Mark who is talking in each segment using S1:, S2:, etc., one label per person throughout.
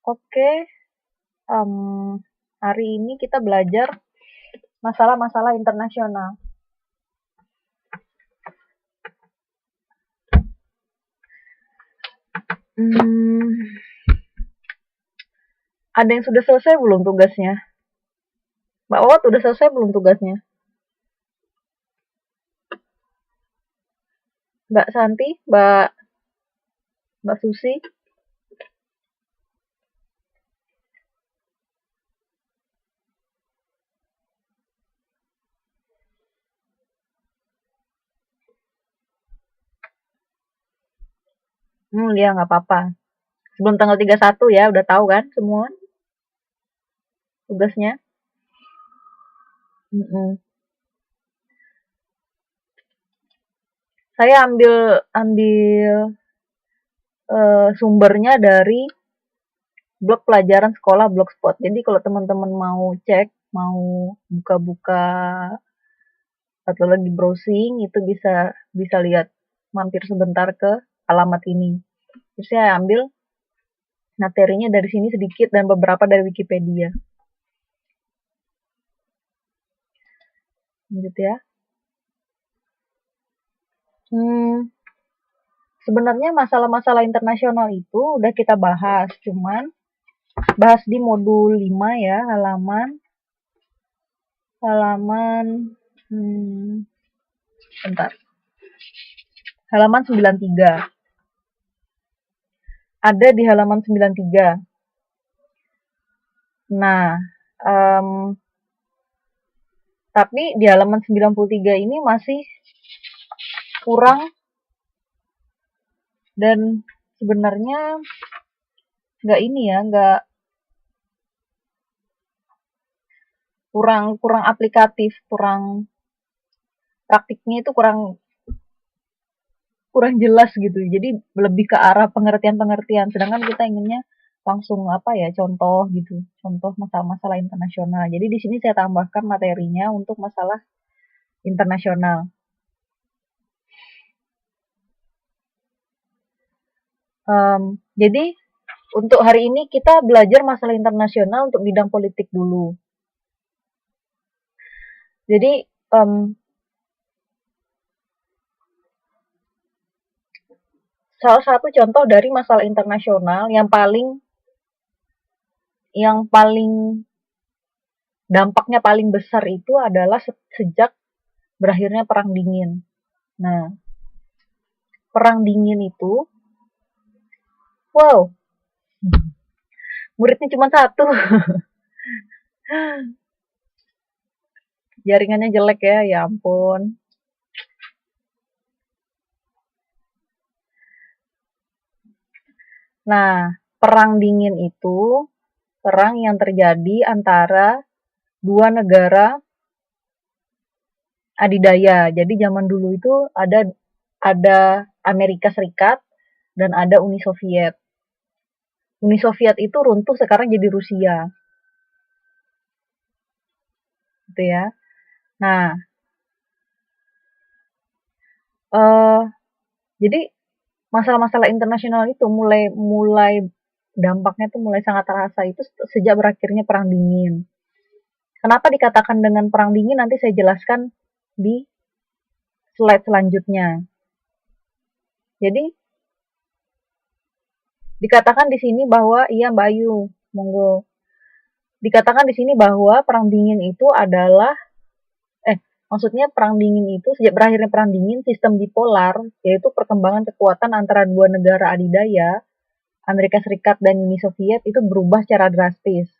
S1: Oke, hari ini kita belajar masalah-masalah internasional. Ada yang sudah selesai belum tugasnya? Mbak Wawat udah selesai belum tugasnya? Mbak Santi, Mbak Susi? Ya nggak apa-apa. Sebelum tanggal 31 ya, udah tahu kan semua tugasnya? Mm-mm. Saya ambil sumbernya dari blog pelajaran sekolah Blogspot. Jadi kalau teman-teman mau cek, mau buka-buka atau lagi browsing itu bisa bisa lihat, mampir sebentar ke alamat ini. Terus saya ambil materinya dari sini sedikit dan beberapa dari Wikipedia. Lanjut ya. Sebenarnya masalah-masalah internasional itu udah kita bahas, cuman bahas di modul 5 ya, halaman bentar. Halaman 93. Ada di halaman 93. Nah, tapi di halaman 93 ini masih kurang, dan sebenarnya nggak ini ya, nggak kurang aplikatif, kurang praktiknya itu kurang jelas gitu. Jadi lebih ke arah pengertian-pengertian. Sedangkan kita inginnya langsung apa ya, contoh gitu. Contoh masalah-masalah internasional. Jadi di sini saya tambahkan materinya untuk masalah internasional. Jadi untuk hari ini kita belajar masalah internasional untuk bidang politik dulu. Jadi salah satu contoh dari masalah internasional yang paling dampaknya paling besar itu adalah sejak berakhirnya Perang Dingin. Nah, Perang Dingin itu, wow, muridnya cuma satu. Jaringannya jelek ya, ya ampun. Nah, Perang Dingin itu perang yang terjadi antara dua negara adidaya. Jadi zaman dulu itu ada Amerika Serikat dan ada Uni Soviet. Uni Soviet itu runtuh, sekarang jadi Rusia. Gitu ya. Nah, jadi masalah-masalah internasional itu mulai dampaknya tuh mulai sangat terasa itu sejak berakhirnya Perang Dingin. Kenapa dikatakan dengan Perang Dingin, nanti saya jelaskan di slide selanjutnya. Jadi dikatakan di sini bahwa, iya Mbak Ayu, monggo. Dikatakan di sini bahwa Perang Dingin itu adalah maksudnya Perang Dingin itu sejak berakhirnya Perang Dingin, sistem bipolar, yaitu perkembangan kekuatan antara dua negara adidaya, Amerika Serikat dan Uni Soviet, itu berubah secara drastis.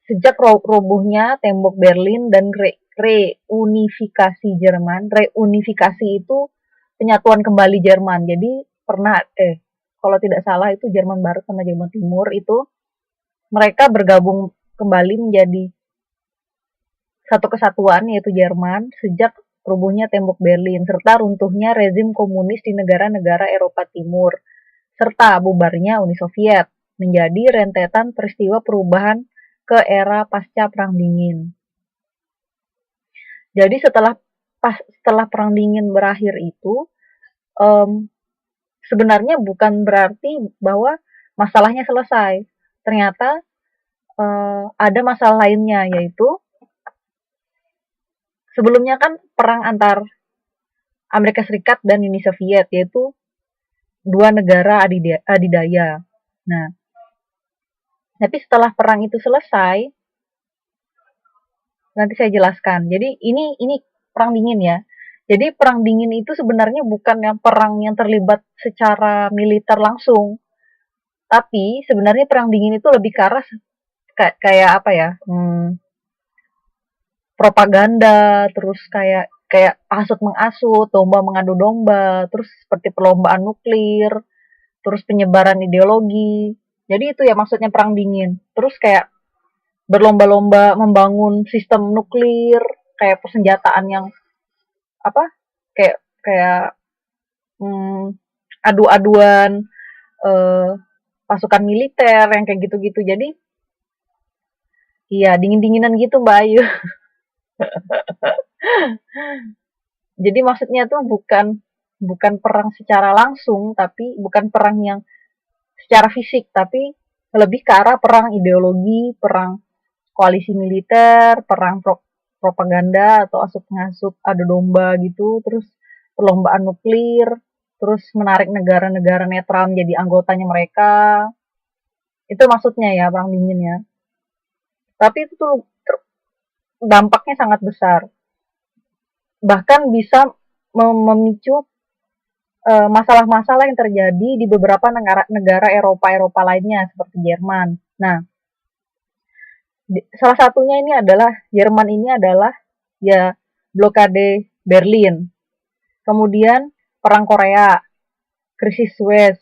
S1: Sejak robohnya tembok Berlin dan reunifikasi Jerman. Reunifikasi itu penyatuan kembali Jerman. Jadi pernah kalau tidak salah itu Jerman Barat sama Jerman Timur itu mereka bergabung kembali menjadi satu kesatuan, yaitu Jerman, sejak robohnya tembok Berlin serta runtuhnya rezim komunis di negara-negara Eropa Timur serta bubarnya Uni Soviet, menjadi rentetan peristiwa perubahan ke era pasca Perang Dingin. Jadi setelah Perang Dingin berakhir itu, sebenarnya bukan berarti bahwa masalahnya selesai. Ternyata ada masalah lainnya, yaitu sebelumnya kan perang antar Amerika Serikat dan Uni Soviet, yaitu dua negara adidaya. Nah, tapi setelah perang itu selesai, nanti saya jelaskan. Jadi ini perang dingin ya. Jadi perang dingin itu sebenarnya bukan yang perang yang terlibat secara militer langsung, tapi sebenarnya perang dingin itu lebih ke arah kayak apa ya? Propaganda, terus kayak kayak hasut menghasut, domba mengadu domba, terus seperti perlombaan nuklir, terus penyebaran ideologi. Jadi itu ya maksudnya perang dingin. Terus kayak berlomba-lomba membangun sistem nuklir, kayak persenjataan yang apa? Kayak kayak hmm, adu-aduan eh, pasukan militer yang kayak gitu-gitu. Jadi iya dingin-dinginan gitu Mbak Ayu. Jadi maksudnya tuh bukan bukan perang secara langsung, tapi bukan perang yang secara fisik, tapi lebih ke arah perang ideologi, perang koalisi militer, perang propaganda atau asut ngasut adu domba gitu, terus perlombaan nuklir, terus menarik negara-negara netral menjadi anggotanya mereka. Itu maksudnya ya perang dingin ya. Tapi itu tuh dampaknya sangat besar. Bahkan bisa memicu masalah-masalah yang terjadi di beberapa negara Eropa lainnya seperti Jerman. Nah, salah satunya ini adalah Jerman ini adalah ya blokade Berlin. Kemudian perang Korea, krisis Suez.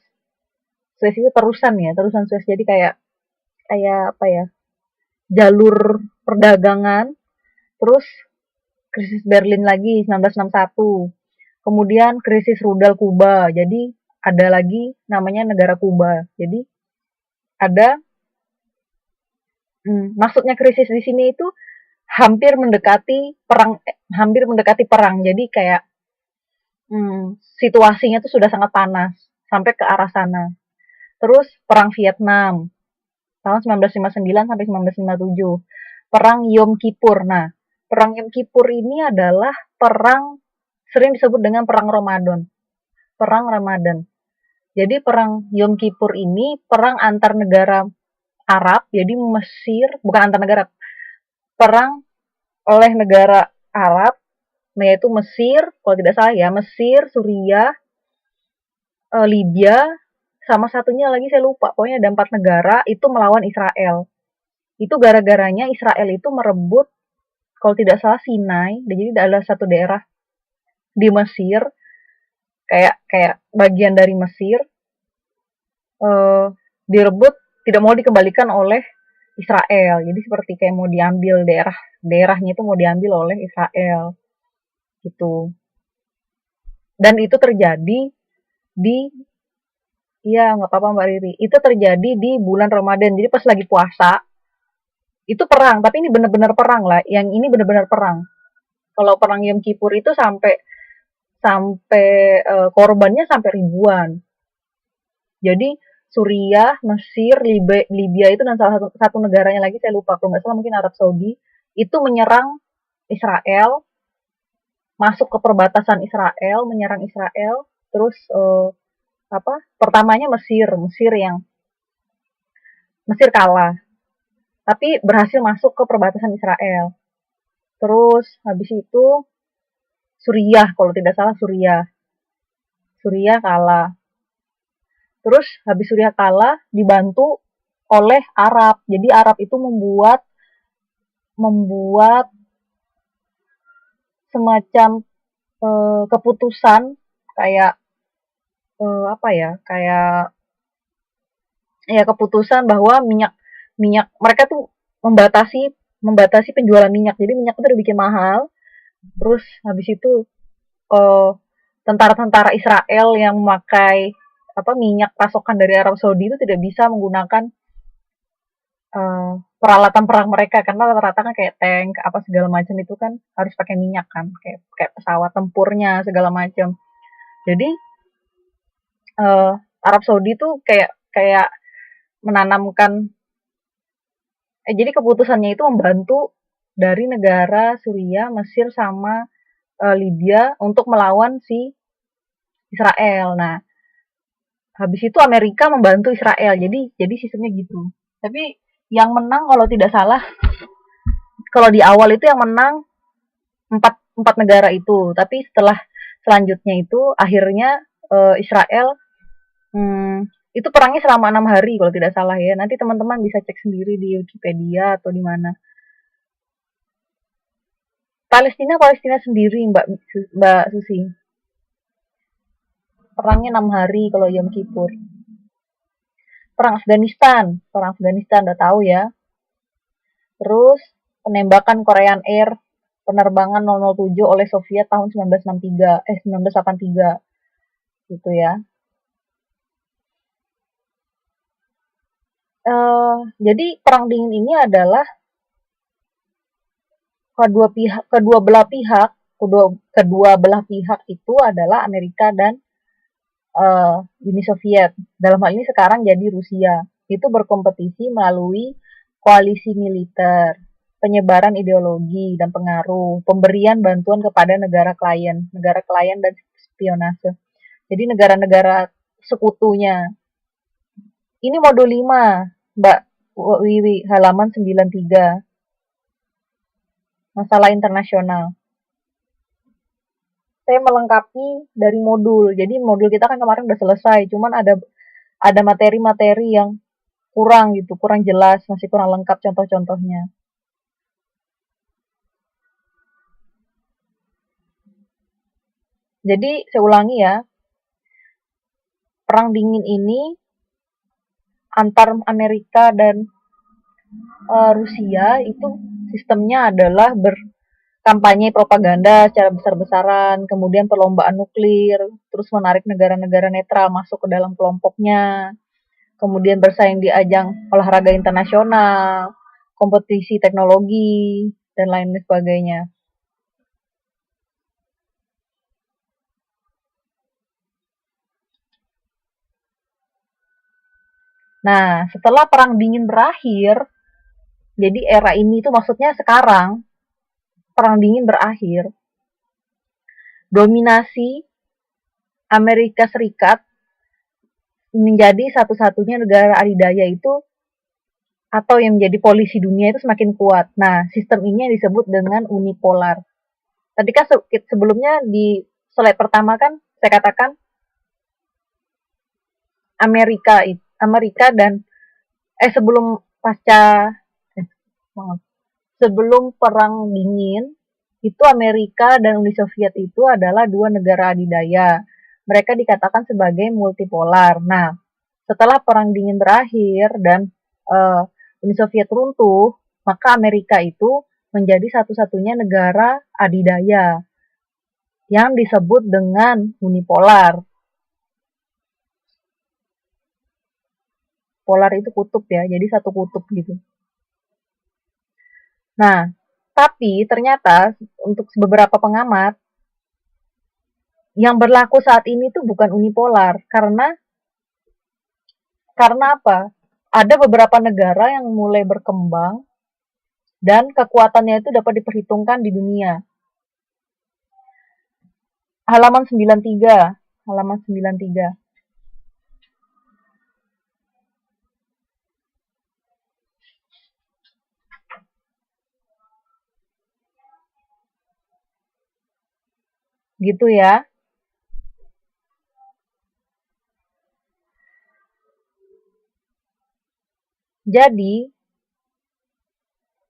S1: Suez itu terusan ya, terusan Suez jadi kayak kayak apa ya? Jalur perdagangan, terus krisis Berlin lagi 1961. Kemudian krisis rudal Kuba. Jadi ada lagi namanya negara Kuba. Jadi ada maksudnya krisis di sini itu hampir mendekati perang. Jadi kayak situasinya tuh sudah sangat panas sampai ke arah sana. Terus perang Vietnam tahun 1959 sampai 1957. Perang Yom Kippur. Nah, perang Yom Kippur ini adalah perang sering disebut dengan perang Ramadan. Perang Ramadan. Jadi perang Yom Kippur ini perang antar negara Arab, jadi Mesir, bukan antar negara, perang oleh negara Arab, yaitu Mesir, kalau tidak salah ya, Mesir, Suriah, Libya, sama satunya lagi saya lupa, pokoknya ada 4 negara itu melawan Israel. Itu gara-garanya Israel itu merebut, kalau tidak salah Sinai, jadi adalah satu daerah di Mesir, kayak kayak bagian dari Mesir, direbut, tidak mau dikembalikan oleh Israel. Jadi seperti kayak mau diambil daerahnya itu mau diambil oleh Israel gitu. Dan itu terjadi di iya nggak apa-apa Mbak Riri. Itu terjadi di bulan Ramadan. Jadi pas lagi puasa itu perang, tapi ini benar-benar perang lah. Yang ini benar-benar perang. Kalau perang Yom Kippur itu sampai sampai korbannya sampai ribuan. Jadi Suriah, Mesir, Libya itu dan salah satu negaranya lagi saya lupa, kalau nggak salah mungkin Arab Saudi itu menyerang Israel, masuk ke perbatasan Israel, menyerang Israel, terus pertamanya Mesir kalah, tapi berhasil masuk ke perbatasan Israel. Terus habis itu Suriah, kalau tidak salah Suriah kalah. Terus habis Suriah kalah dibantu oleh Arab. Jadi Arab itu membuat membuat semacam keputusan kayak apa ya? Kayak ya keputusan bahwa minyak minyak mereka tuh membatasi membatasi penjualan minyak. Jadi minyak itu dibikin mahal. Terus habis itu eh, tentara-tentara Israel yang memakai minyak pasokan dari Arab Saudi itu tidak bisa menggunakan peralatan perang mereka karena rata-rata kan kayak tank apa segala macam itu kan harus pakai minyak kan kayak kayak pesawat tempurnya segala macam. Jadi Arab Saudi tuh kayak kayak menanamkan jadi keputusannya itu membantu dari negara Suriah, Mesir sama Libya untuk melawan si Israel. Nah, habis itu Amerika membantu Israel. Jadi sistemnya gitu. Tapi yang menang kalau tidak salah, kalau di awal itu yang menang empat negara itu. Tapi setelah selanjutnya itu akhirnya Israel itu perangnya selama 6 hari kalau tidak salah ya. Nanti teman-teman bisa cek sendiri di Wikipedia atau di mana. Palestina sendiri Mbak Susi. Perangnya 6 hari kalau Yom Kippur. Perang Afghanistan udah tahu ya. Terus penembakan Korean Air penerbangan 007 oleh Soviet tahun 1983 gitu ya. Jadi perang dingin ini adalah kedua belah pihak itu adalah Amerika dan Uni Soviet. Dalam hal ini sekarang jadi Rusia. Itu berkompetisi melalui koalisi militer, penyebaran ideologi dan pengaruh, pemberian bantuan kepada negara klien dan spionase. Jadi negara-negara sekutunya. Ini modul 5, Mbak Wiwi, halaman 93. Masalah internasional. Saya melengkapi dari modul. Jadi modul kita kan kemarin udah selesai, cuman ada materi-materi yang kurang gitu, kurang jelas, masih kurang lengkap contoh-contohnya. Jadi saya ulangi ya, perang dingin ini antar Amerika dan Rusia itu sistemnya adalah berkampanye propaganda secara besar-besaran, kemudian perlombaan nuklir, terus menarik negara-negara netral masuk ke dalam kelompoknya, kemudian bersaing di ajang olahraga internasional, kompetisi teknologi, dan lain sebagainya. Nah, setelah Perang Dingin berakhir, jadi era ini tuh maksudnya sekarang, Perang Dingin berakhir, dominasi Amerika Serikat menjadi satu-satunya negara adidaya itu atau yang menjadi polisi dunia itu semakin kuat. Nah, sistem ini yang disebut dengan unipolar. Tadi kan sebelumnya di slide pertama kan saya katakan Amerika dan sebelum pasca eh, sebelum perang dingin itu Amerika dan Uni Soviet itu adalah dua negara adidaya. Mereka dikatakan sebagai multipolar. Nah, setelah perang dingin berakhir dan Uni Soviet runtuh, maka Amerika itu menjadi satu-satunya negara adidaya yang disebut dengan unipolar. Polar itu kutub ya, jadi satu kutub gitu. Nah, tapi ternyata untuk beberapa pengamat yang berlaku saat ini tuh bukan unipolar karena apa? Ada beberapa negara yang mulai berkembang dan kekuatannya itu dapat diperhitungkan di dunia. Halaman 93, halaman 93. Gitu ya. Jadi,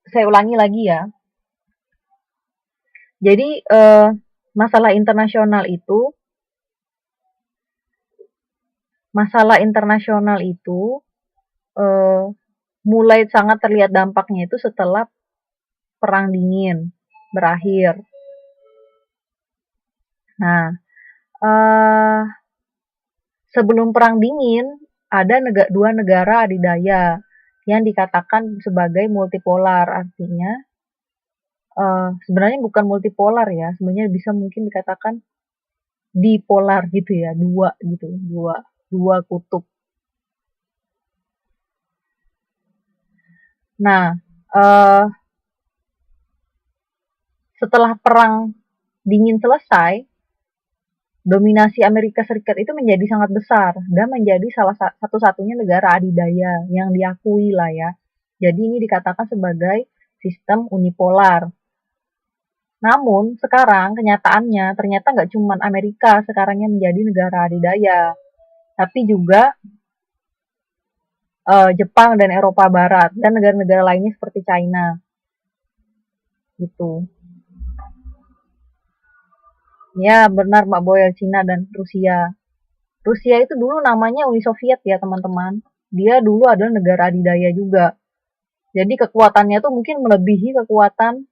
S1: saya ulangi lagi ya. Jadi, masalah internasional itu eh, mulai sangat terlihat dampaknya itu setelah Perang Dingin berakhir. Nah, eh, sebelum Perang Dingin ada dua negara adidaya yang dikatakan sebagai multipolar, artinya sebenarnya bukan multipolar ya, sebenarnya bisa mungkin dikatakan dipolar gitu ya, dua gitu, dua. dua kutub. Nah, eh, setelah perang dingin selesai, dominasi Amerika Serikat itu menjadi sangat besar dan menjadi salah satu-satunya negara adidaya yang diakui lah ya. Jadi ini dikatakan sebagai sistem unipolar. Namun sekarang kenyataannya ternyata nggak cuma Amerika sekarang yang menjadi negara adidaya, tapi juga Jepang dan Eropa Barat dan negara-negara lainnya seperti China gitu. Ya benar Mbak Boy, Cina dan Rusia. Rusia itu dulu namanya Uni Soviet ya teman-teman. Dia dulu adalah negara adidaya juga. Jadi kekuatannya tuh mungkin melebihi kekuatan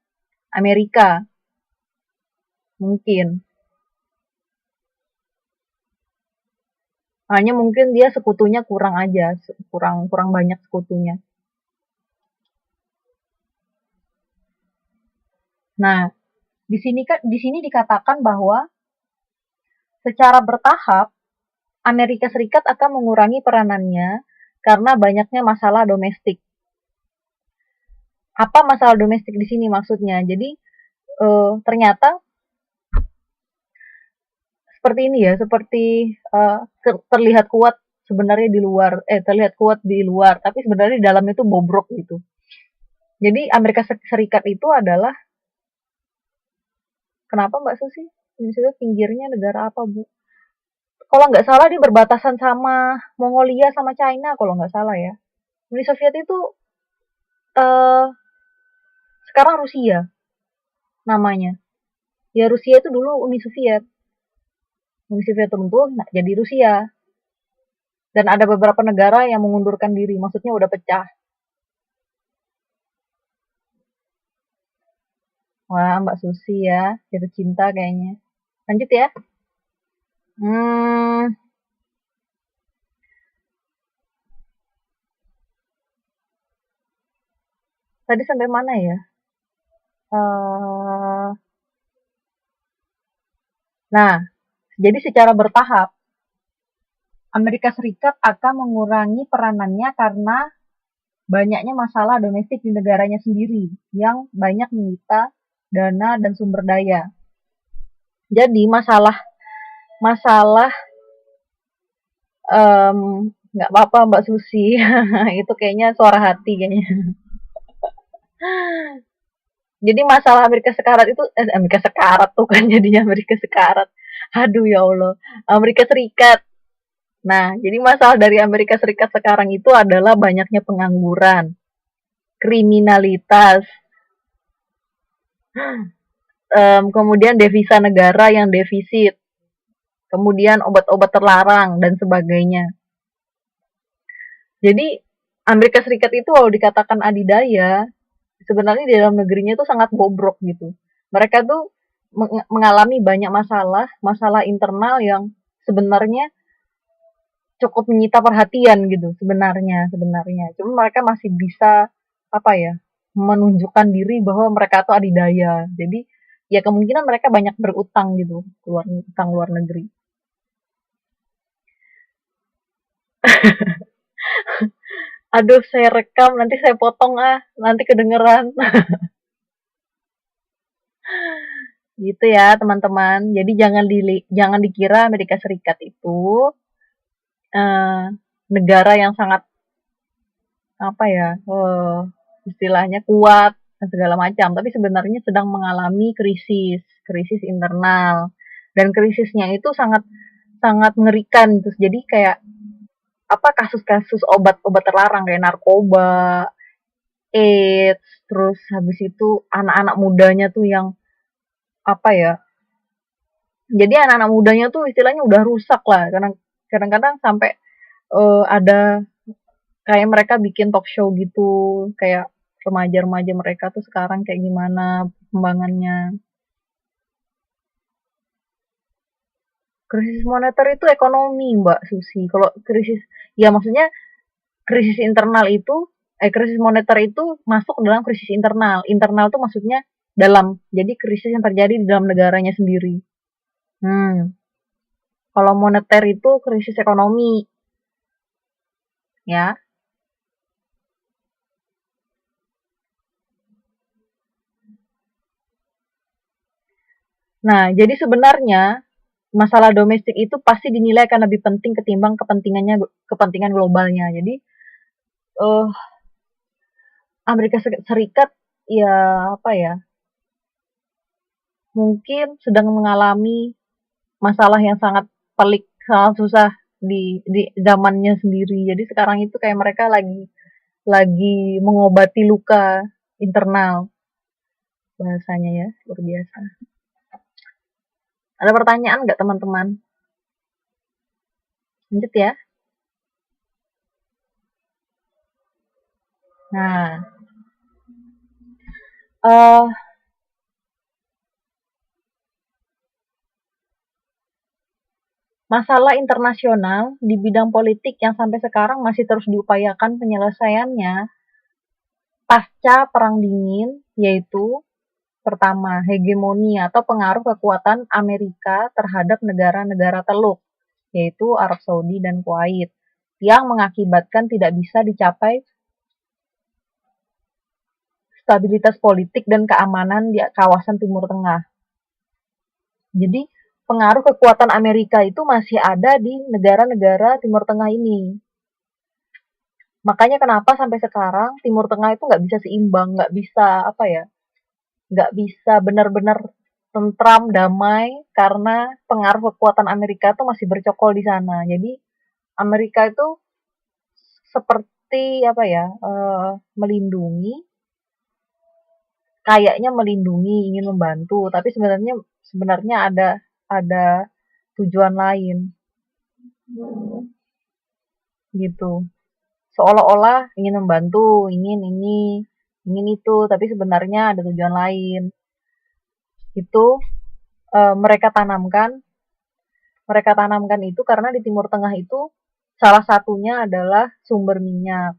S1: Amerika. Mungkin. Hanya mungkin dia sekutunya kurang aja, kurang kurang banyak sekutunya. Nah, di sini dikatakan bahwa secara bertahap Amerika Serikat akan mengurangi peranannya karena banyaknya masalah domestik. Apa masalah domestik di sini maksudnya? Jadi ternyata seperti ini ya, seperti terlihat kuat sebenarnya di luar, terlihat kuat di luar, tapi sebenarnya di dalam itu bobrok gitu. Jadi Amerika Serikat itu adalah, kenapa Mbak Susi? Ini sudah pinggirnya negara apa Bu? Kalau nggak salah dia berbatasan sama Mongolia sama China kalau nggak salah ya. Uni Soviet itu eh, sekarang Rusia namanya. Ya Rusia itu dulu Uni Soviet. Uni Soviet runtuh, nah, jadi Rusia. Dan ada beberapa negara yang mengundurkan diri, maksudnya udah pecah. Wah, Mbak Susi ya, jatuh cinta kayaknya. Lanjut ya. Hmm, tadi sampai mana ya? Uh, nah, jadi secara bertahap, Amerika Serikat akan mengurangi peranannya karena banyaknya masalah domestik di negaranya sendiri yang banyak menyita dana dan sumber daya. Jadi masalah masalah nggak apa-apa Mbak Susi, itu kayaknya suara hati kayaknya. Jadi masalah Amerika Sekarat itu Amerika Sekarat tuh kan jadinya Amerika Sekarat. Aduh ya Allah, Amerika Serikat. Nah, jadi masalah dari Amerika Serikat sekarang itu adalah banyaknya pengangguran, kriminalitas, kemudian devisa negara yang defisit, kemudian obat-obat terlarang dan sebagainya. Jadi Amerika Serikat itu kalau dikatakan adidaya, sebenarnya di dalam negerinya itu sangat bobrok gitu. Mereka tuh mengalami banyak masalah, masalah internal yang sebenarnya cukup menyita perhatian gitu sebenarnya. Cuma mereka masih bisa apa ya, menunjukkan diri bahwa mereka tuh adidaya. Jadi ya kemungkinan mereka banyak berutang gitu, keluar utang luar negeri. Aduh, saya rekam nanti saya potong nanti kedengeran. Gitu ya, teman-teman. Jadi jangan dikira Amerika Serikat itu eh, negara yang sangat apa ya, istilahnya kuat dan segala macam, tapi sebenarnya sedang mengalami krisis, krisis internal. Dan krisisnya itu sangat sangat mengerikan gitu. Jadi kayak apa kasus-kasus obat-obat terlarang kayak narkoba, AIDS, terus habis itu anak-anak mudanya tuh yang apa ya? Jadi anak-anak mudanya tuh istilahnya udah rusak lah. Karena kadang-kadang sampai ada kayak mereka bikin talk show gitu, kayak remaja-remaja mereka tuh sekarang kayak gimana perkembangannya. Krisis moneter itu ekonomi, Mbak Susi. Kalau krisis, ya maksudnya krisis internal itu, krisis moneter itu masuk dalam krisis internal. Internal tuh maksudnya dalam, jadi krisis yang terjadi di dalam negaranya sendiri. Hmm. Kalau moneter itu krisis ekonomi, ya. Nah, jadi sebenarnya masalah domestik itu pasti dinilai akan lebih penting ketimbang kepentingan globalnya. Jadi, eh Amerika Serikat ya apa ya, mungkin sedang mengalami masalah yang sangat pelik, sangat susah di zamannya sendiri. Jadi sekarang itu kayak mereka lagi mengobati luka internal bahasanya ya, luar biasa. Ada pertanyaan nggak teman-teman? Lanjut ya. Nah, eh masalah internasional di bidang politik yang sampai sekarang masih terus diupayakan penyelesaiannya pasca Perang Dingin, yaitu pertama, hegemoni atau pengaruh kekuatan Amerika terhadap negara-negara Teluk, yaitu Arab Saudi dan Kuwait, yang mengakibatkan tidak bisa dicapai stabilitas politik dan keamanan di kawasan Timur Tengah. Jadi, pengaruh kekuatan Amerika itu masih ada di negara-negara Timur Tengah ini. Makanya kenapa sampai sekarang Timur Tengah itu nggak bisa seimbang, nggak bisa apa ya, nggak bisa benar-benar tentram, damai, karena pengaruh kekuatan Amerika itu masih bercokol di sana. Jadi Amerika itu seperti apa ya, melindungi, kayaknya melindungi, ingin membantu, tapi sebenarnya sebenarnya ada tujuan lain gitu. Seolah-olah ingin membantu, ingin ini, ingin itu, tapi sebenarnya ada tujuan lain. Itu mereka tanamkan, itu karena di Timur Tengah itu salah satunya adalah sumber minyak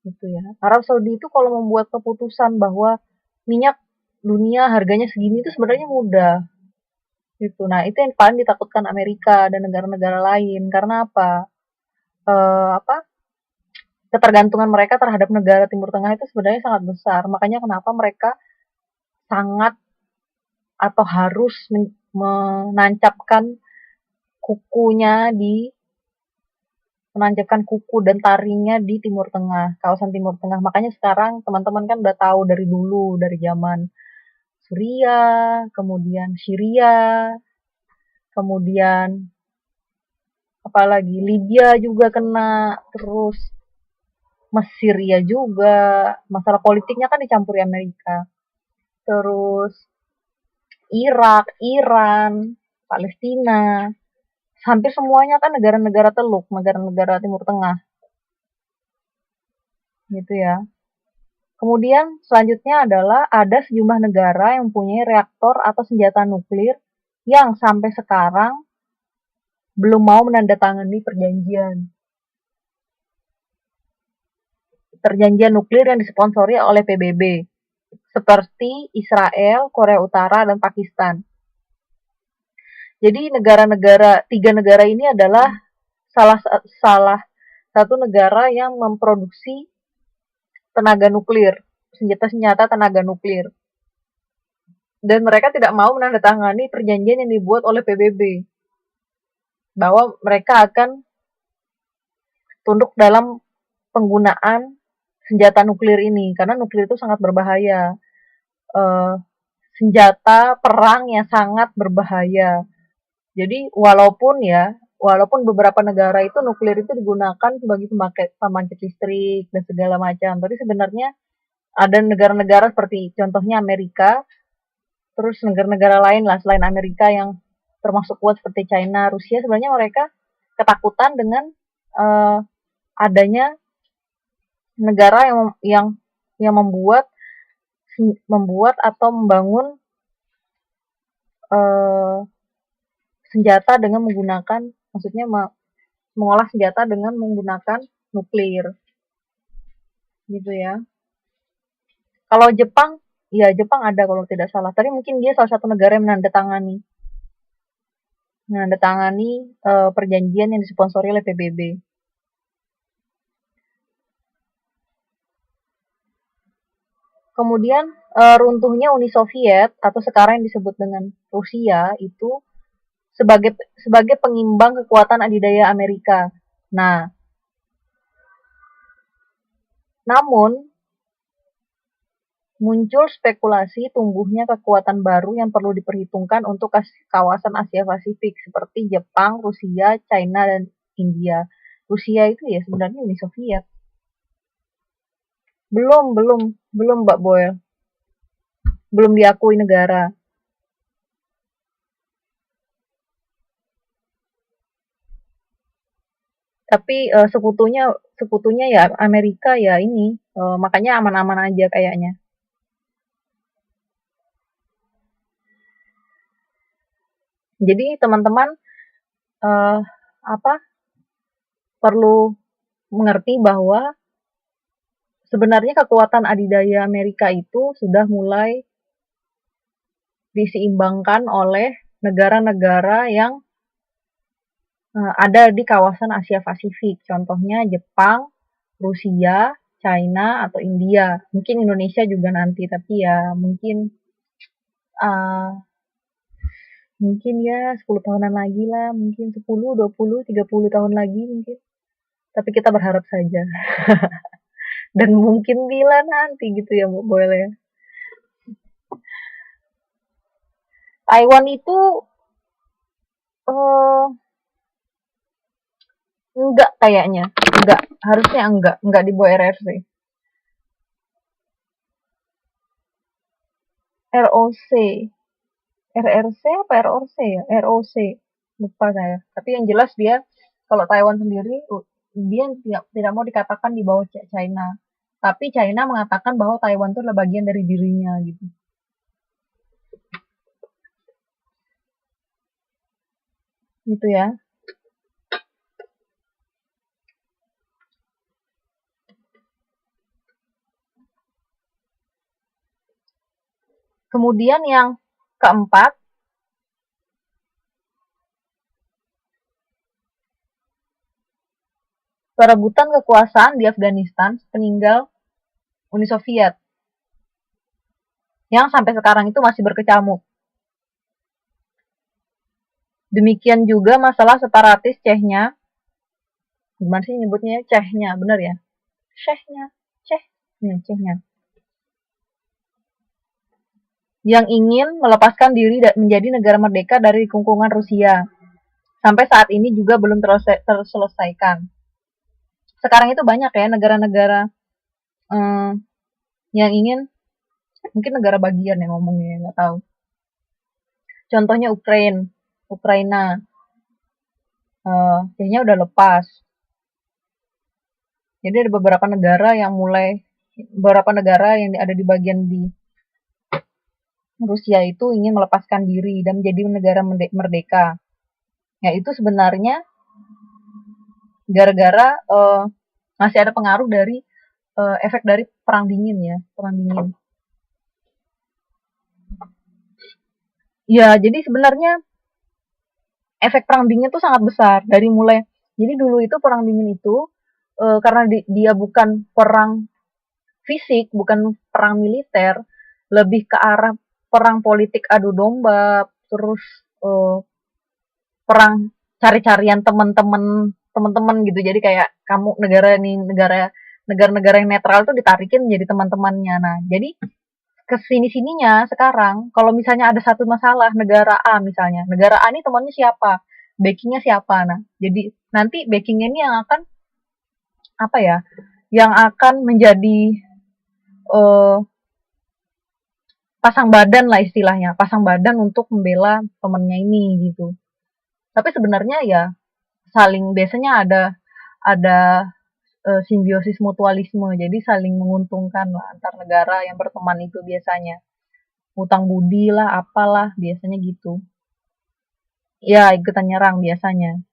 S1: gitu ya. Arab Saudi itu kalau membuat keputusan bahwa minyak dunia harganya segini itu sebenarnya mudah gitu. Nah, itu yang paling ditakutkan Amerika dan negara-negara lain karena apa? Apa? Ketergantungan mereka terhadap negara Timur Tengah itu sebenarnya sangat besar. Makanya kenapa mereka sangat atau harus menancapkan kukunya di menancapkan kuku dan taringnya di Timur Tengah, kawasan Timur Tengah. Makanya sekarang teman-teman kan udah tahu dari dulu, dari zaman Suriah, kemudian Syria, kemudian apalagi Libya juga kena, terus Mesir ya juga. Masalah politiknya kan dicampuri Amerika. Terus Irak, Iran, Palestina, hampir semuanya kan negara-negara Teluk, negara-negara Timur Tengah, gitu ya. Kemudian selanjutnya adalah ada sejumlah negara yang mempunyai reaktor atau senjata nuklir yang sampai sekarang belum mau menandatangani perjanjian nuklir yang disponsori oleh PBB, seperti Israel, Korea Utara, dan Pakistan. Jadi tiga negara ini adalah salah salah satu negara yang memproduksi tenaga nuklir, senjata-senjata tenaga nuklir. Dan mereka tidak mau menandatangani perjanjian yang dibuat oleh PBB bahwa mereka akan tunduk dalam penggunaan senjata nuklir ini karena nuklir itu sangat berbahaya. Uh, Senjata perang yang sangat berbahaya. Jadi walaupun beberapa negara itu nuklir itu digunakan sebagai pembangkit listrik dan segala macam, tapi sebenarnya ada negara-negara seperti contohnya Amerika, terus negara-negara lain lah selain Amerika yang termasuk kuat seperti China, Rusia, sebenarnya mereka ketakutan dengan uh, adanya negara yang membuat atau membangun uh, senjata dengan menggunakan, maksudnya mengolah senjata dengan menggunakan nuklir, gitu ya. Kalau Jepang, ya Jepang ada kalau tidak salah. Tapi mungkin dia salah satu negara yang menandatangani. menandatangani perjanjian yang disponsori oleh PBB. Kemudian runtuhnya Uni Soviet atau sekarang yang disebut dengan Rusia itu sebagai sebagai pengimbang kekuatan adidaya Amerika. Nah, namun muncul spekulasi tumbuhnya kekuatan baru yang perlu diperhitungkan untuk kawasan Asia Pasifik seperti Jepang, Rusia, China, dan India. Rusia itu ya sebenarnya Uni Soviet. Belum, belum, belum Mbak Boel. Belum diakui negara. Tapi sekutunya ya Amerika ya ini. Makanya aman-aman aja kayaknya. Jadi teman-teman uh, apa perlu mengerti bahwa sebenarnya kekuatan adidaya Amerika itu sudah mulai diseimbangkan oleh negara-negara yang ada di kawasan Asia Pasifik. Contohnya Jepang, Rusia, China, atau India. Mungkin Indonesia juga nanti, tapi ya uh, mungkin ya 10 tahunan lagi lah, mungkin 10, 20, 30 tahun lagi mungkin. Tapi kita berharap saja. Dan mungkin bila nanti gitu ya Bu Boyle ya. Taiwan itu uh, enggak kayaknya. Enggak, harusnya enggak di bawah RRC. ROC. RRC apa ROC ya? ROC. Lupa saya. Tapi yang jelas dia kalau Taiwan sendiri dia tidak mau dikatakan di bawah China. Tapi China mengatakan bahwa Taiwan itu adalah bagian dari dirinya gitu. Gitu ya. Kemudian yang keempat, perebutan kekuasaan di Afghanistan peninggal Uni Soviet yang sampai sekarang itu masih berkecamuk. Demikian juga masalah separatis Chechnya. Gimana sih nyebutnya? Chechnya, benar ya? Chechnya, Chechnya. Yang ingin melepaskan diri menjadi negara merdeka dari kungkungan Rusia. Sampai saat ini juga belum terselesaikan. Sekarang itu banyak ya negara-negara yang ingin, mungkin negara bagian yang ngomongnya, nggak tahu. Contohnya Ukraina, kayaknya udah lepas. Jadi ada beberapa negara yang ada di bagian di Rusia itu ingin melepaskan diri dan menjadi negara merdeka. Ya itu sebenarnya gara-gara masih ada pengaruh dari efek dari perang dingin ya, perang dingin. Ya, jadi sebenarnya efek perang dingin itu sangat besar dari mulai. Jadi dulu itu perang dingin itu karena dia bukan perang fisik, bukan perang militer, lebih ke arah perang politik adu domba, terus perang cari-carian teman-teman gitu. Jadi kayak kamu negara-negara yang netral itu ditarikin jadi teman-temannya. Nah, jadi kesini-sininya sekarang kalau misalnya ada satu masalah negara A misalnya, negara A ini temannya siapa, backingnya siapa, nah jadi nanti backingnya ini yang akan apa ya, yang akan menjadi uh, pasang badan lah istilahnya, pasang badan untuk membela temennya ini gitu. Tapi sebenarnya ya biasanya ada simbiosis mutualisme, jadi saling menguntungkan lah antar negara yang berteman itu biasanya. Hutang budi lah, apalah, biasanya gitu. Ya, ikutan nyerang biasanya.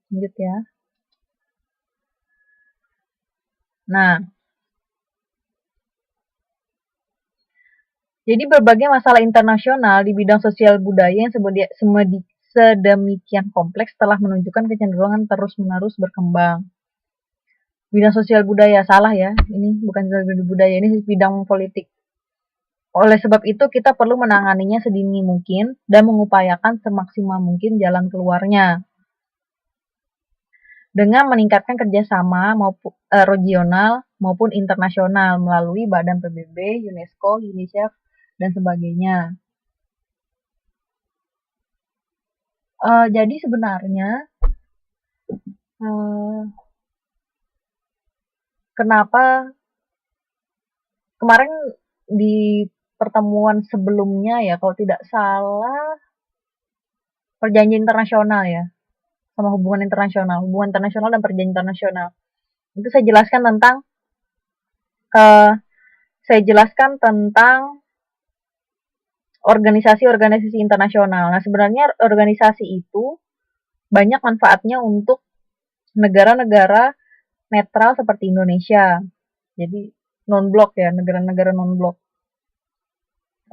S1: Lanjut ya. Nah, Jadi berbagai masalah internasional di bidang sosial budaya yang sedemikian kompleks telah menunjukkan kecenderungan terus-menerus berkembang. Bidang sosial budaya, salah ya. Ini bukan sosial budaya, ini bidang politik. Oleh sebab itu, kita perlu menanganinya sedini mungkin dan mengupayakan semaksimal mungkin jalan keluarnya. Dengan meningkatkan kerjasama maupun regional maupun internasional melalui Badan PBB, UNESCO, UNICEF, dan sebagainya. Jadi sebenarnya kenapa kemarin di pertemuan sebelumnya ya, kalau tidak salah perjanjian internasional ya, sama hubungan internasional dan perjanjian internasional. Itu uh, saya jelaskan tentang organisasi-organisasi internasional. Nah, sebenarnya organisasi itu banyak manfaatnya untuk negara-negara netral seperti Indonesia. Jadi non-blok ya, negara-negara non-blok.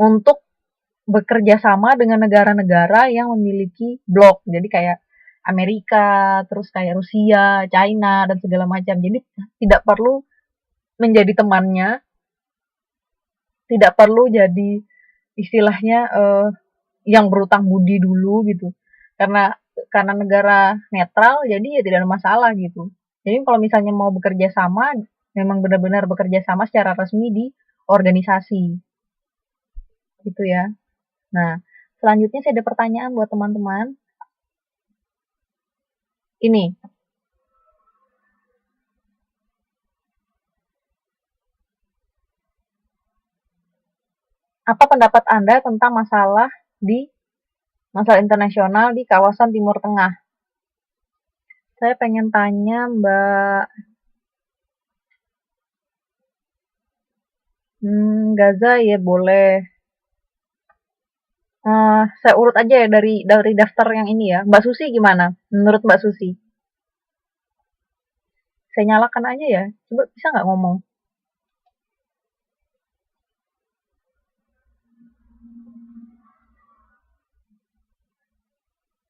S1: Untuk bekerja sama dengan negara-negara yang memiliki blok. Jadi kayak Amerika, terus kayak Rusia, China, dan segala macam. Jadi tidak perlu menjadi temannya, tidak perlu jadi istilahnya yang berutang budi dulu gitu. Karena negara netral, jadi ya tidak ada masalah gitu. Jadi kalau misalnya mau bekerja sama, memang benar-benar bekerja sama secara resmi di organisasi. Gitu ya. Nah, selanjutnya saya ada pertanyaan buat teman-teman. Ini, apa pendapat Anda tentang masalah internasional di kawasan Timur Tengah? Saya pengen tanya Mbak Gaza ya boleh. Saya urut aja ya dari daftar yang ini ya. Mbak Susi gimana? Menurut Mbak Susi? Saya nyalakan aja ya. Coba bisa nggak ngomong?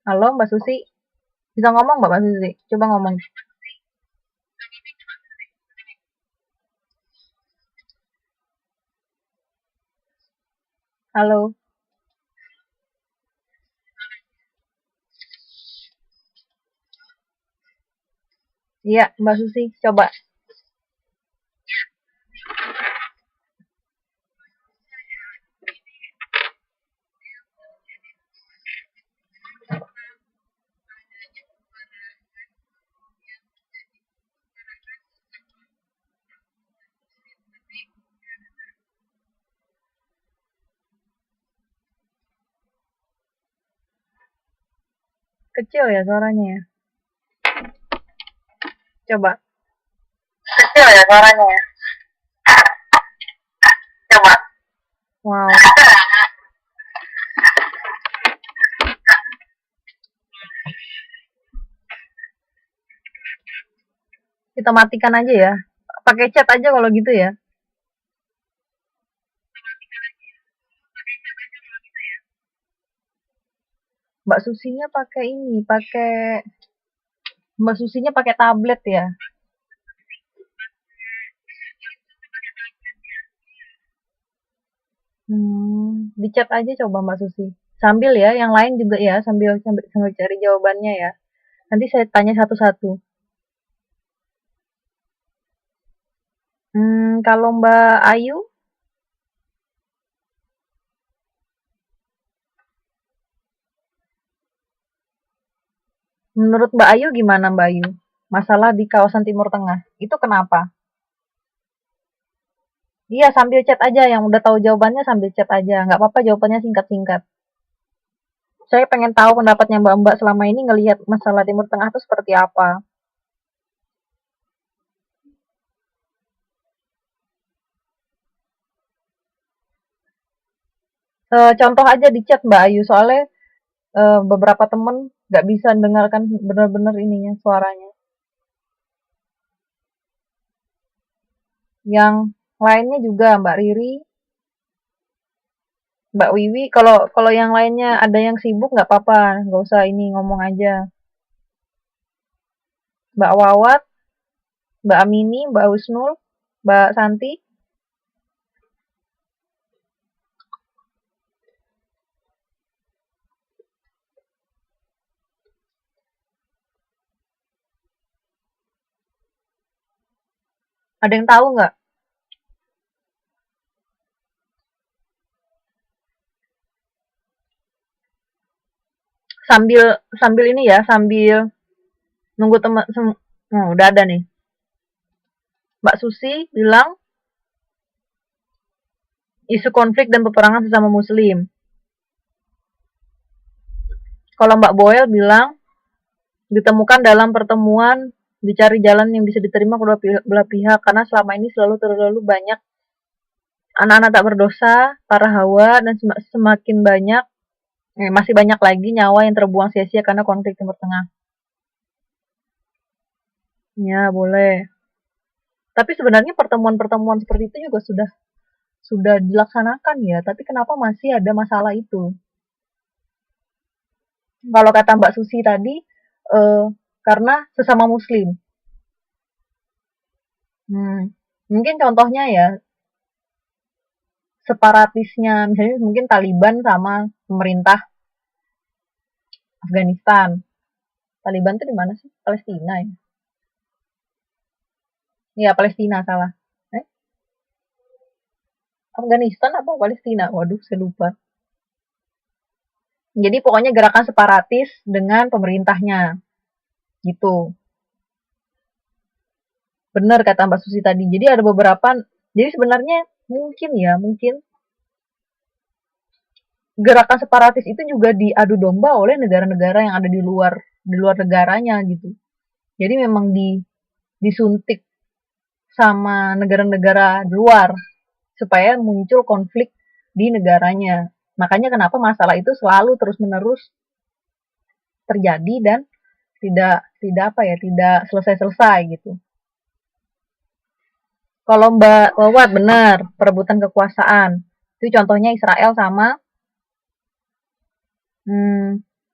S1: Halo Mbak Susi? Bisa ngomong Mbak Susi? Coba ngomong. Halo? Iya Mbak Susi, coba. Kecil ya suaranya ya. Coba. Kecil ya suaranya ya. Coba. Wow. Kita matikan aja ya. Pakai chat aja kalau gitu ya. Mbak Susinya pakai ini, Mbak Susinya pakai tablet ya. Di chat aja coba Mbak Susi. Sambil ya, yang lain juga ya, sambil cari jawabannya ya. Nanti saya tanya satu-satu. Kalau Mbak Ayu, menurut Mbak Ayu gimana Mbak Ayu? Masalah di kawasan Timur Tengah, itu kenapa? Iya, sambil chat aja, yang udah tahu jawabannya sambil chat aja. Nggak apa-apa jawabannya singkat-singkat. Saya pengen tahu pendapatnya Mbak-Mbak selama ini ngelihat masalah Timur Tengah itu seperti apa. Contoh aja di chat Mbak Ayu, soalnya beberapa temen nggak bisa dengarkan benar-benar ininya suaranya. Yang lainnya juga Mbak Riri, Mbak Wiwi, kalau kalau yang lainnya ada yang sibuk nggak apa-apa, nggak usah ini ngomong aja. Mbak Wawat, Mbak Amini, Mbak Husnul, Mbak Santi, ada yang tahu nggak? Sambil sambil ini ya, sambil nunggu teman. Oh, udah ada nih. Mbak Susi bilang isu konflik dan peperangan sesama Muslim. Kalau Mbak Boel bilang ditemukan dalam pertemuan dicari jalan yang bisa diterima kedua belah pihak karena selama ini terlalu banyak anak-anak tak berdosa, para hawa, dan semakin banyak masih banyak lagi nyawa yang terbuang sia-sia karena konflik Timur Tengah. Ya, boleh. Tapi sebenarnya pertemuan-pertemuan seperti itu juga sudah dilaksanakan ya, tapi kenapa masih ada masalah itu? Kalau kata Mbak Susi tadi, eh, karena sesama Muslim. Mungkin contohnya ya, separatisnya, misalnya mungkin Taliban sama pemerintah Afghanistan. Taliban tuh di mana sih? Palestina ya? Iya, Palestina salah. Eh, Afghanistan apa Palestina? Waduh, saya lupa. Jadi pokoknya gerakan separatis dengan pemerintahnya, gitu. Benar kata Mbak Susi tadi. Jadi ada beberapa, jadi sebenarnya mungkin ya, mungkin gerakan separatis itu juga diadu domba oleh negara-negara yang ada di luar negaranya gitu. Jadi memang disuntik sama negara-negara luar supaya muncul konflik di negaranya. Makanya kenapa masalah itu selalu terus-menerus terjadi dan tidak tidak apa ya, tidak selesai-selesai gitu. Kalau Mbak Wawat benar, perebutan kekuasaan. Itu contohnya Israel sama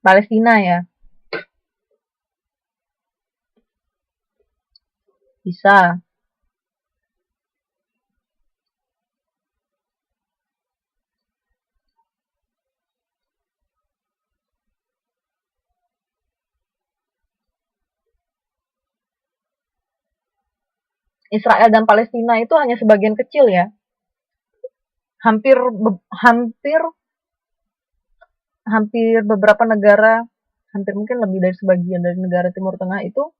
S1: Palestina ya. Bisa. Israel dan Palestina itu hanya sebagian kecil ya. Hampir hampir hampir beberapa negara, hampir mungkin lebih dari sebagian dari negara Timur Tengah itu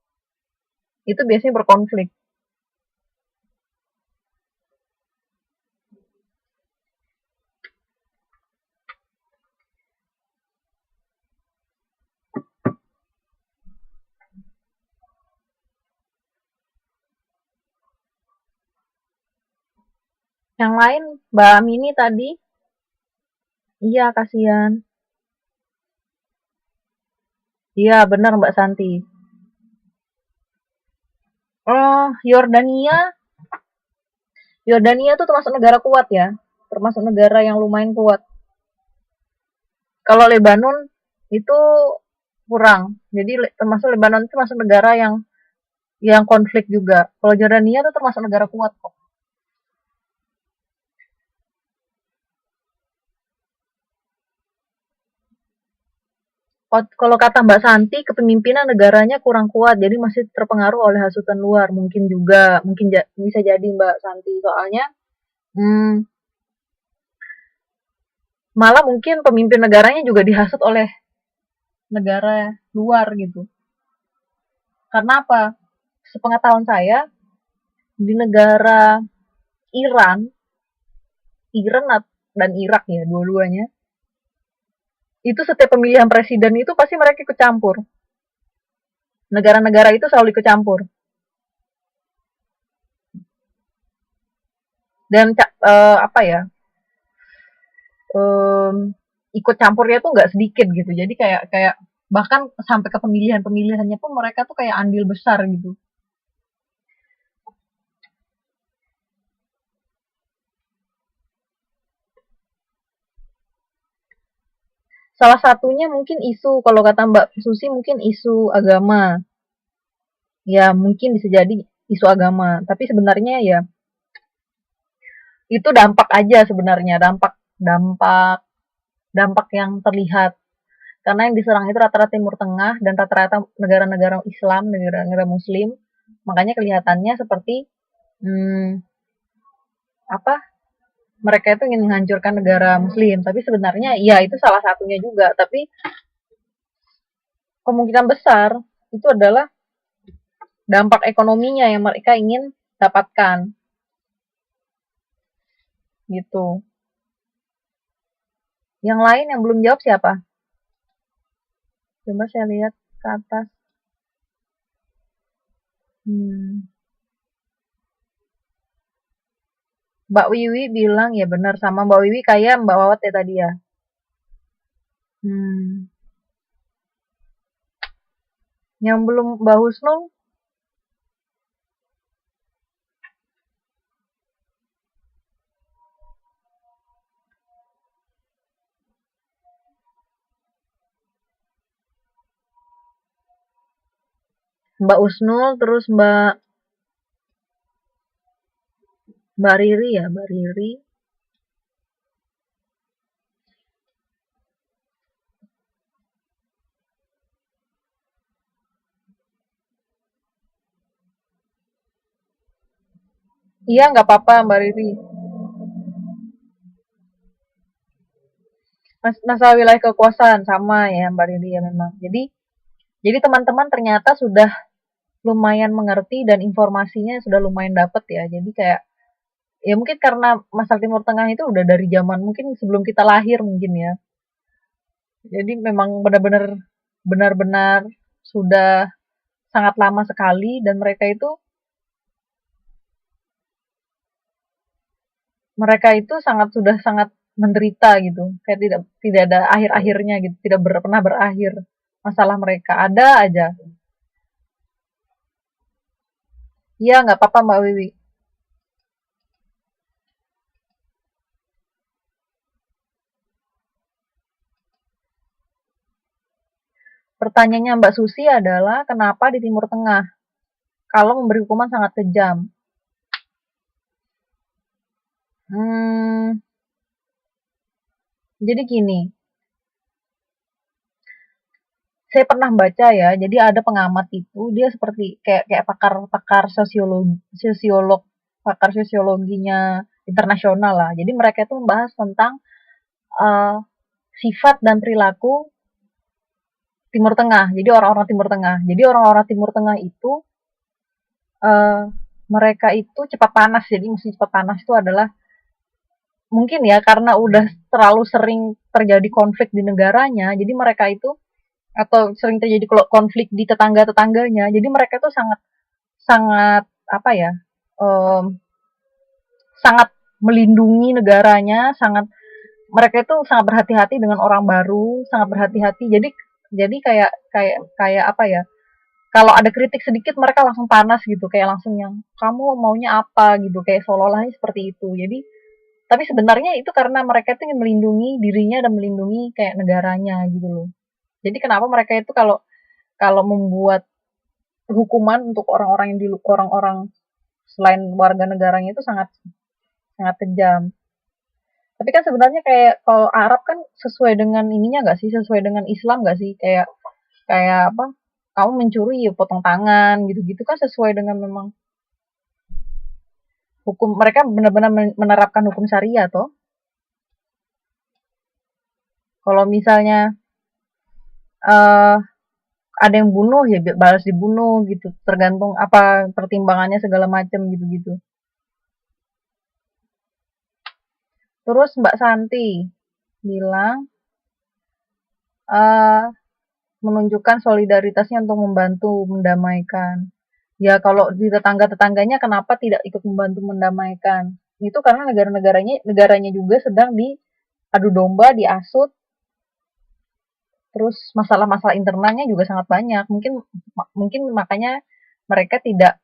S1: biasanya berkonflik. Yang lain, Mbak Mini tadi, iya kasihan. Iya benar Mbak Santi. Oh, Yordania tuh termasuk negara kuat ya, termasuk negara yang lumayan kuat. Kalau Lebanon itu kurang. Jadi termasuk Lebanon itu termasuk negara yang konflik juga. Kalau Jordania itu termasuk negara kuat kok. Kalau kata Mbak Santi, kepemimpinan negaranya kurang kuat, jadi masih terpengaruh oleh hasutan luar. Mungkin juga, mungkin bisa jadi Mbak Santi. Soalnya, hmm, malah mungkin pemimpin negaranya juga dihasut oleh negara luar gitu. Karena apa? Sepengetahuan saya, di negara Iran, Iran dan Irak ya, dua-duanya, itu setiap pemilihan presiden itu pasti mereka ikut campur. Negara-negara itu selalu ikut campur. Dan apa ya, um, ikut campurnya tuh nggak sedikit gitu. Jadi kayak kayak bahkan sampai ke pemilihannya pun mereka tuh kayak andil besar gitu. Salah satunya mungkin isu, kalau kata Mbak Susi mungkin isu agama. Ya mungkin bisa jadi isu agama, tapi sebenarnya ya itu dampak aja sebenarnya, dampak dampak dampak yang terlihat. Karena yang diserang itu rata-rata Timur Tengah dan rata-rata negara-negara Islam, negara-negara Muslim. Makanya kelihatannya seperti hmm, apa? Mereka itu ingin menghancurkan negara Muslim, tapi sebenarnya ya itu salah satunya juga. Tapi kemungkinan besar itu adalah dampak ekonominya yang mereka ingin dapatkan, gitu. Yang lain yang belum jawab siapa? Coba saya lihat ke atas. Hmm. Mbak Wiwi bilang ya benar, sama Mbak Wiwi kayak Mbak Wawat ya tadi ya. Hmm. Yang belum Mbak Husnul, Mbak Husnul, terus Mbak Riri ya, Mbak Riri. Iya nggak apa-apa Mbak Riri. Masalah wilayah kekuasaan sama ya Mbak Riri ya memang. Jadi teman-teman ternyata sudah lumayan mengerti dan informasinya sudah lumayan dapet ya. Jadi kayak ya mungkin karena masalah Timur Tengah itu udah dari zaman mungkin sebelum kita lahir mungkin ya. Jadi memang benar-benar sudah sangat lama sekali dan mereka itu sudah sangat menderita gitu. Kayak tidak tidak ada akhir-akhirnya gitu, tidak pernah berakhir. Masalah mereka ada aja. Iya, nggak apa-apa Mbak Wiwi. Pertanyaannya Mbak Susi adalah kenapa di Timur Tengah kalau memberi hukuman sangat kejam? Hmm, jadi gini, saya pernah baca ya, jadi ada pengamat itu dia seperti kayak kayak pakar pakar sosiologinya internasional lah. Jadi mereka itu membahas tentang uh, sifat dan perilaku Timur Tengah. Jadi orang-orang Timur Tengah. Jadi orang-orang Timur Tengah itu uh, mereka itu cepat panas. Jadi mesti cepat panas itu adalah mungkin ya karena udah terlalu sering terjadi konflik di negaranya. Jadi mereka itu atau sering terjadi konflik di tetangga-tetangganya. Jadi mereka itu sangat sangat apa ya? Um, sangat melindungi negaranya, mereka itu sangat berhati-hati dengan orang baru, sangat berhati-hati. Jadi kayak kayak kayak apa ya? Kalau ada kritik sedikit mereka langsung panas gitu, kayak langsung yang kamu maunya apa gitu, kayak seolah-olahnya seperti itu. Jadi tapi sebenarnya itu karena mereka itu ingin melindungi dirinya dan melindungi kayak negaranya gitu loh. Jadi kenapa mereka itu kalau kalau membuat hukuman untuk orang-orang yang di orang-orang selain warga negaranya itu sangat sangat kejam. Tapi kan sebenarnya kayak kalau Arab kan sesuai dengan ininya nggak sih, sesuai dengan Islam nggak sih? Kayak kayak apa? Kamu mencuri ya potong tangan gitu-gitu kan sesuai dengan memang hukum mereka benar-benar menerapkan hukum syariah toh. Kalau misalnya eh ada yang bunuh ya balas dibunuh gitu, tergantung apa pertimbangannya segala macam gitu-gitu. Terus Mbak Santi bilang eh menunjukkan solidaritasnya untuk membantu mendamaikan. Ya kalau di tetangga-tetangganya kenapa tidak ikut membantu mendamaikan? Itu karena negaranya juga sedang diadu domba, diasut, terus masalah-masalah internalnya juga sangat banyak. Mungkin mungkin makanya mereka tidak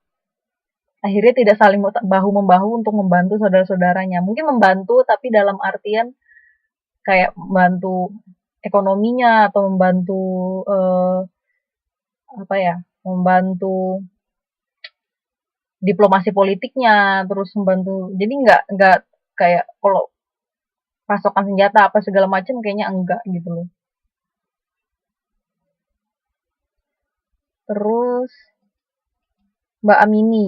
S1: akhirnya tidak saling bahu membahu untuk membantu saudara-saudaranya. Mungkin membantu tapi dalam artian kayak membantu ekonominya atau membantu eh, apa ya, membantu diplomasi politiknya, terus membantu. Jadi nggak kayak kalau pasokan senjata apa segala macam kayaknya enggak gitu loh. Terus Mbak Amini,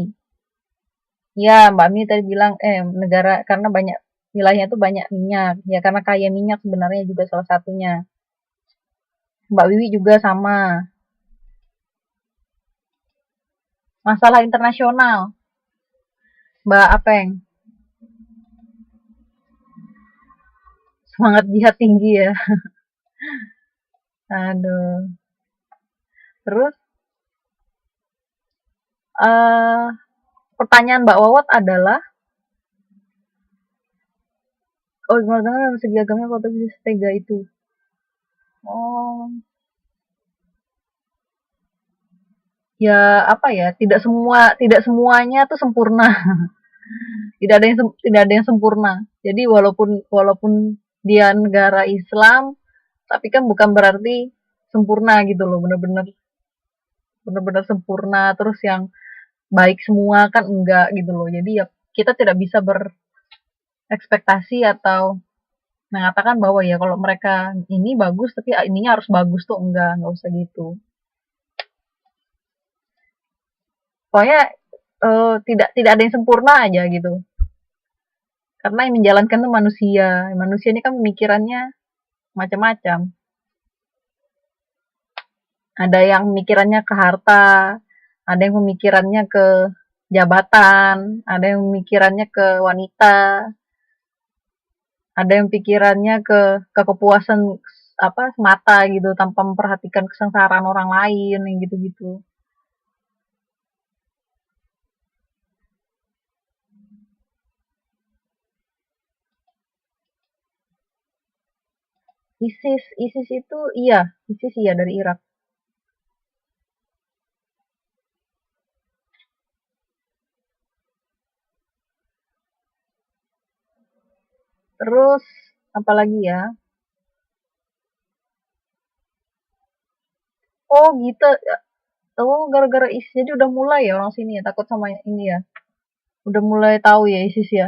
S1: ya Mbak Amini tadi bilang negara karena banyak wilayahnya tuh banyak minyak, ya karena kaya minyak sebenarnya juga salah satunya. Mbak Wiwi juga sama. Masalah internasional, Mbak Apeng, semangat jihad tinggi ya. Aduh. Terus eh pertanyaan Mbak Wawat adalah, oh gimana segi agamanya kok bisa setega itu? Oh, ya apa ya? Tidak semuanya tuh sempurna. Tidak ada yang sempurna. Jadi walaupun dia negara Islam, tapi kan bukan berarti sempurna gitu loh. Benar-benar sempurna. Terus yang baik semua kan enggak gitu loh. Jadi ya kita tidak bisa berekspektasi atau mengatakan bahwa ya kalau mereka ini bagus tapi ininya harus bagus tuh enggak usah gitu. Pokoknya tidak tidak ada yang sempurna aja gitu. Karena yang menjalankan tuh manusia. Manusia ini kan pemikirannya macam-macam. Ada yang pemikirannya ke harta, ada yang pemikirannya ke jabatan, ada yang pemikirannya ke wanita, ada yang pikirannya ke kepuasan apa semata gitu tanpa memperhatikan kesengsaraan orang lain yang gitu-gitu. ISIS itu iya, ISIS iya dari Irak. Terus apalagi ya? Oh gitu. Oh gara-gara ISIS jadi udah mulai ya orang sini ya takut sama ini ya. Udah mulai tahu ya ISIS ya.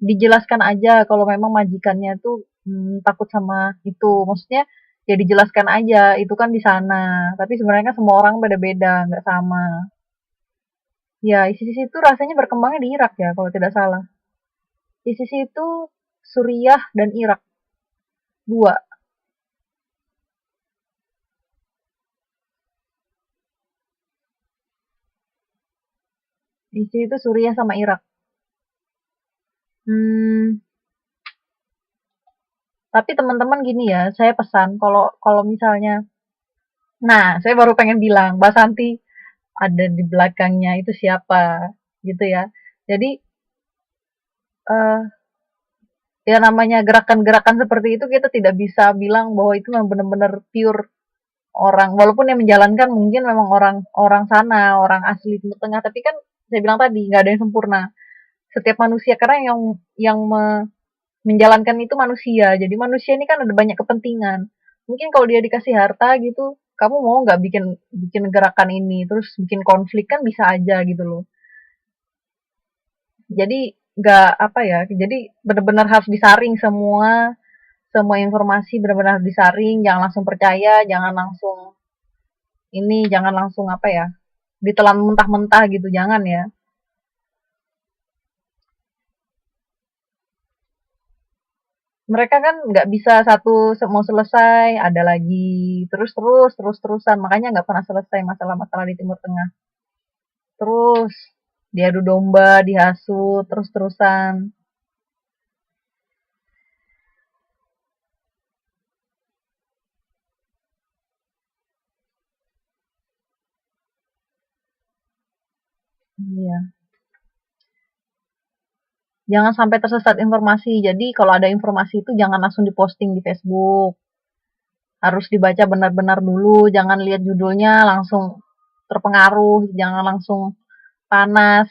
S1: Dijelaskan aja kalau memang majikannya tuh takut sama itu. Maksudnya ya dijelaskan aja itu kan di sana. Tapi sebenarnya kan semua orang beda-beda, nggak sama. Ya ISIS itu rasanya berkembangnya di Irak ya kalau tidak salah. ISIS itu Suriah dan Irak dua. ISIS itu Suriah sama Irak. Hmm, tapi teman-teman gini ya, saya pesan kalau kalau misalnya, nah saya baru pengen bilang, Mbak Santi ada di belakangnya itu siapa gitu ya. Jadi eh, ya namanya gerakan-gerakan seperti itu kita tidak bisa bilang bahwa itu memang benar-benar pure orang walaupun yang menjalankan mungkin memang orang orang sana orang asli Timur Tengah tapi kan saya bilang tadi nggak ada yang sempurna setiap manusia karena yang menjalankan itu manusia jadi manusia ini kan ada banyak kepentingan mungkin kalau dia dikasih harta gitu kamu mau nggak bikin bikin gerakan ini terus bikin konflik kan bisa aja gitu loh jadi nggak apa ya jadi benar-benar harus disaring semua semua informasi benar-benar harus disaring, jangan langsung percaya, jangan langsung jangan langsung apa ya, ditelan mentah-mentah gitu, jangan ya. Mereka kan nggak bisa satu mau selesai, ada lagi terus-terusan, makanya nggak pernah selesai masalah-masalah di Timur Tengah. Terus diadu domba, dihasut, terus-terusan. Iya. Jangan sampai tersesat informasi. Jadi kalau ada informasi itu jangan langsung diposting di Facebook. Harus dibaca benar-benar dulu, jangan lihat judulnya langsung terpengaruh, jangan langsung panas,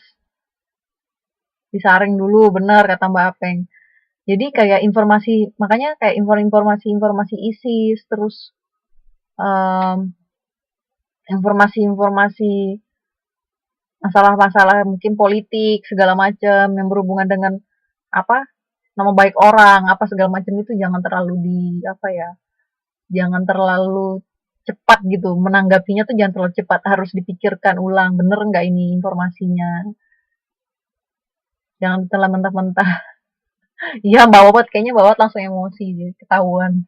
S1: disaring dulu, benar kata Mbak Apeng. Jadi kayak informasi, makanya kayak informasi-informasi ISIS, terus um, informasi-informasi masalah-masalah mungkin politik segala macam yang berhubungan dengan apa nama baik orang apa segala macam itu jangan terlalu di apa ya jangan terlalu cepat gitu menanggapinya tuh jangan terlalu cepat harus dipikirkan ulang bener nggak ini informasinya jangan telan mentah-mentah iya Mbak Wawat kayaknya Mbak Wawat langsung emosi ketahuan